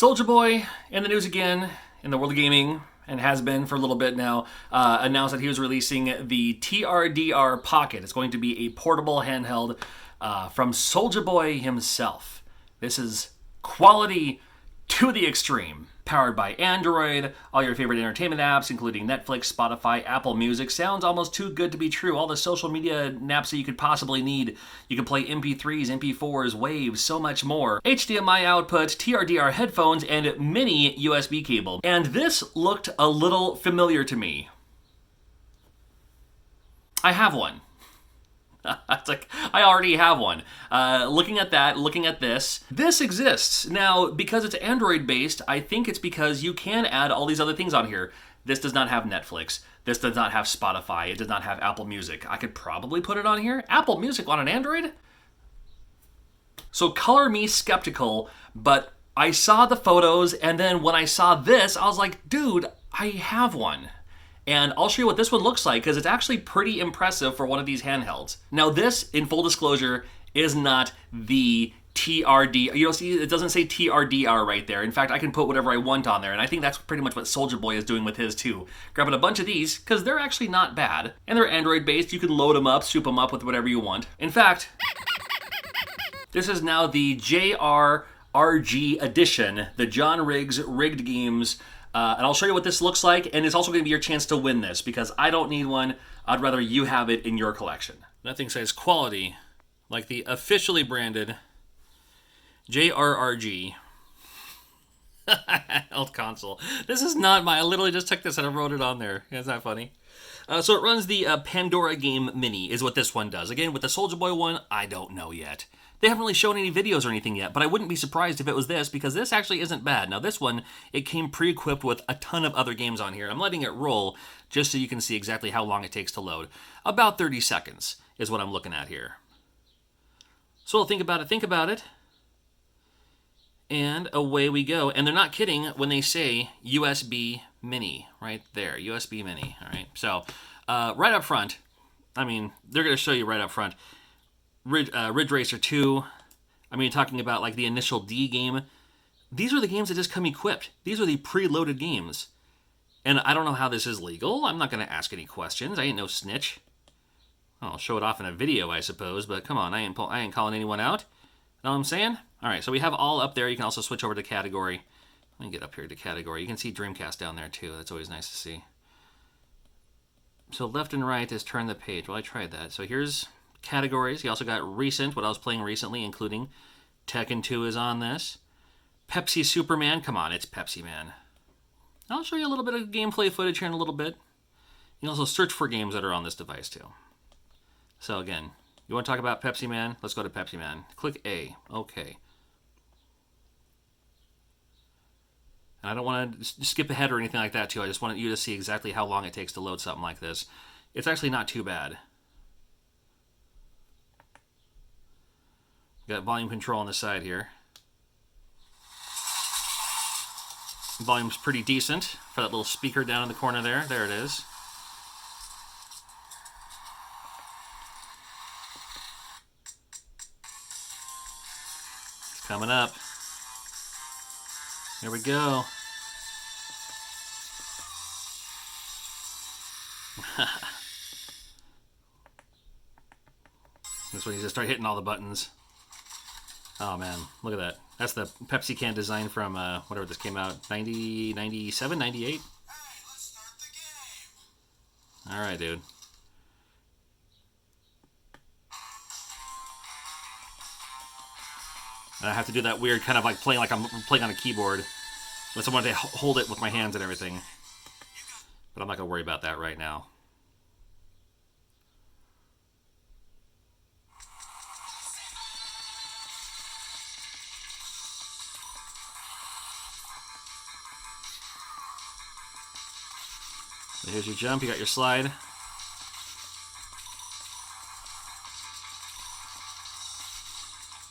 Soulja Boy in the news again in the world of gaming, and has been for a little bit now, announced that he was releasing the TRDR Pocket. It's going to be a portable handheld from Soulja Boy himself. This is quality to the extreme. Powered by Android, all your favorite entertainment apps, including Netflix, Spotify, Apple Music. Sounds almost too good to be true. All the social media apps that you could possibly need. You can play MP3s, MP4s, waves, so much more. HDMI output, TRDR headphones, and mini USB cable. And this looked a little familiar to me. I have one. It's like, I already have one. Looking at that, looking at this exists. Now, because it's Android-based, I think it's because you can add all these other things on here. This does not have Netflix. This does not have Spotify. It does not have Apple Music. I could probably put it on here. Apple Music on an Android? So color me skeptical, but I saw the photos, and then when I saw this, I was like, dude, I have one. And I'll show you what this one looks like, because it's actually pretty impressive for one of these handhelds. Now this, in full disclosure, is not the TRD. You know, see, it doesn't say TRDR right there. In fact, I can put whatever I want on there, and I think that's pretty much what Soulja Boy is doing with his too. Grabbing a bunch of these, because they're actually not bad. And they're Android-based. You can load them up, soup them up with whatever you want. In fact, this is now the JRRG edition, the John Riggs Rigged Games. And I'll show you what this looks like, and it's also going to be your chance to win this, because I don't need one. I'd rather you have it in your collection. Nothing says quality like the officially branded JRRG handheld console. This is not I literally just took this and I wrote it on there. Isn't that funny? So it runs the Pandora Game Mini, is what this one does. Again, with the Soulja Boy one, I don't know yet. They haven't really shown any videos or anything yet, but I wouldn't be surprised if it was this, because this actually isn't bad. Now this one, it came pre-equipped with a ton of other games on here. I'm letting it roll just so you can see exactly how long it takes to load. About 30 seconds is what I'm looking at here. So think about it. And away we go. And they're not kidding when they say USB Mini right there. USB Mini, all right? So right up front, I mean, they're going to show you right up front, Ridge Racer 2, I mean, talking about like the initial D game. These are the games that just come equipped. These are the preloaded games. And I don't know how this is legal. I'm not going to ask any questions. I ain't no snitch. I'll show it off in a video, I suppose, but come on, I ain't calling anyone out. Know what I'm saying? All right, so we have all up there. You can also switch over to category. Let me get up here to category. You can see Dreamcast down there too. That's always nice to see. So left and right is turn the page. Well, I tried that. So here's categories. You also got recent, what I was playing recently, including Tekken 2 is on this. Pepsi Superman. Come on, it's Pepsi Man. I'll show you a little bit of gameplay footage here in a little bit. You can also search for games that are on this device too. So again, you want to talk about Pepsi Man? Let's go to Pepsi Man. Click A. Okay. And I don't want to skip ahead or anything like that too. I just want you to see exactly how long it takes to load something like this. It's actually not too bad. Got volume control on the side here. Volume's pretty decent for that little speaker down in the corner there. There it is. It's coming up. Here we go. This one you just start hitting all the buttons. Oh man, look at that. That's the Pepsi can design from whatever this came out, 90, 97, 98? Alright, dude. And I have to do that weird kind of like playing like I'm playing on a keyboard. Unless I want to hold it with my hands and everything. But I'm not going to worry about that right now. So here's your jump, you got your slide.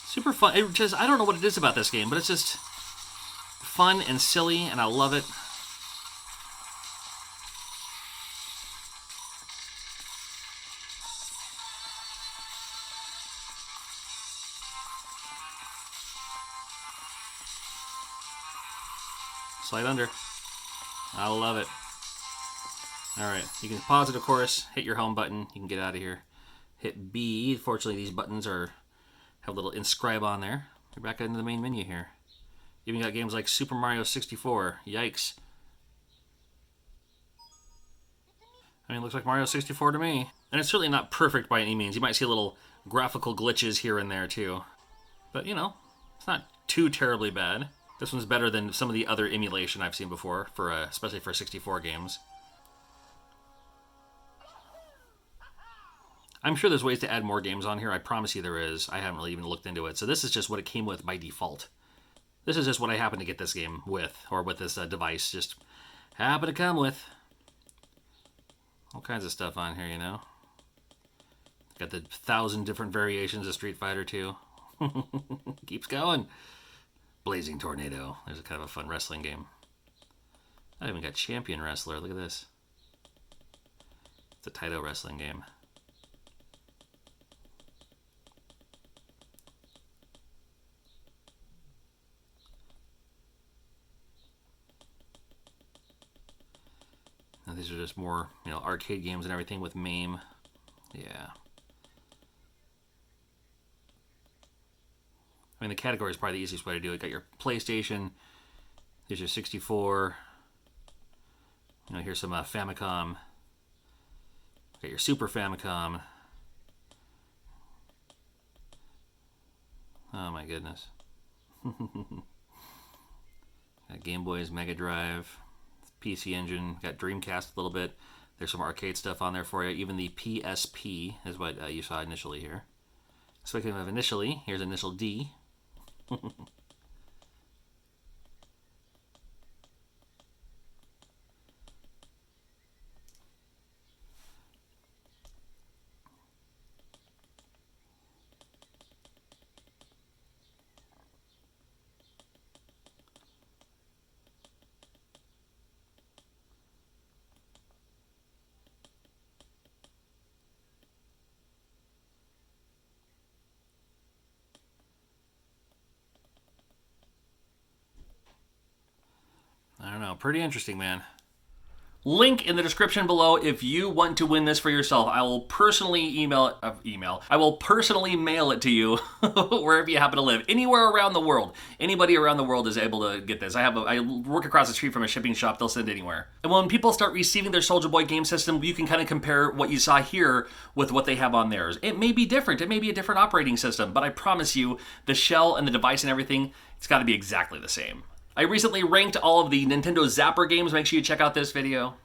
Super fun. I don't know what it is about this game, but it's just fun and silly, and I love it. Slide under. I love it. Alright, you can pause it, of course. Hit your home button. You can get out of here. Hit B. Fortunately, these buttons have a little inscribe on there. You're back into the main menu here. You even got games like Super Mario 64. Yikes. I mean, it looks like Mario 64 to me. And it's certainly not perfect by any means. You might see little graphical glitches here and there, too. But, you know, it's not too terribly bad. This one's better than some of the other emulation I've seen before, especially for 64 games. I'm sure there's ways to add more games on here. I promise you there is. I haven't really even looked into it. So this is just what it came with by default. This is just what I happen to get this game with, or with this device. Just happen to come with. All kinds of stuff on here, you know. Got the 1,000 different variations of Street Fighter 2. Keeps going. Blazing Tornado. There's a kind of a fun wrestling game. I even got Champion Wrestler. Look at this. It's a Taito wrestling game. Now these are just more, you know, arcade games and everything with MAME. Yeah. I mean, the category is probably the easiest way to do it. You got your PlayStation. Here's your 64. You know, here's some Famicom. Got your Super Famicom. Oh my goodness. Got Game Boy's Mega Drive. PC Engine. Got Dreamcast a little bit. There's some arcade stuff on there for you. Even the PSP is what you saw initially here. Speaking of initially, here's initial D. I don't know. Pretty interesting, man. Link in the description below if you want to win this for yourself. I will personally I will personally mail it to you wherever you happen to live. Anywhere around the world. Anybody around the world is able to get this. I work across the street from a shipping shop. They'll send it anywhere. And when people start receiving their Soulja Boy game system, you can kind of compare what you saw here with what they have on theirs. It may be different. It may be a different operating system, but I promise you, the shell and the device and everything, it's got to be exactly the same. I recently ranked all of the Nintendo Zapper games. Make sure you check out this video.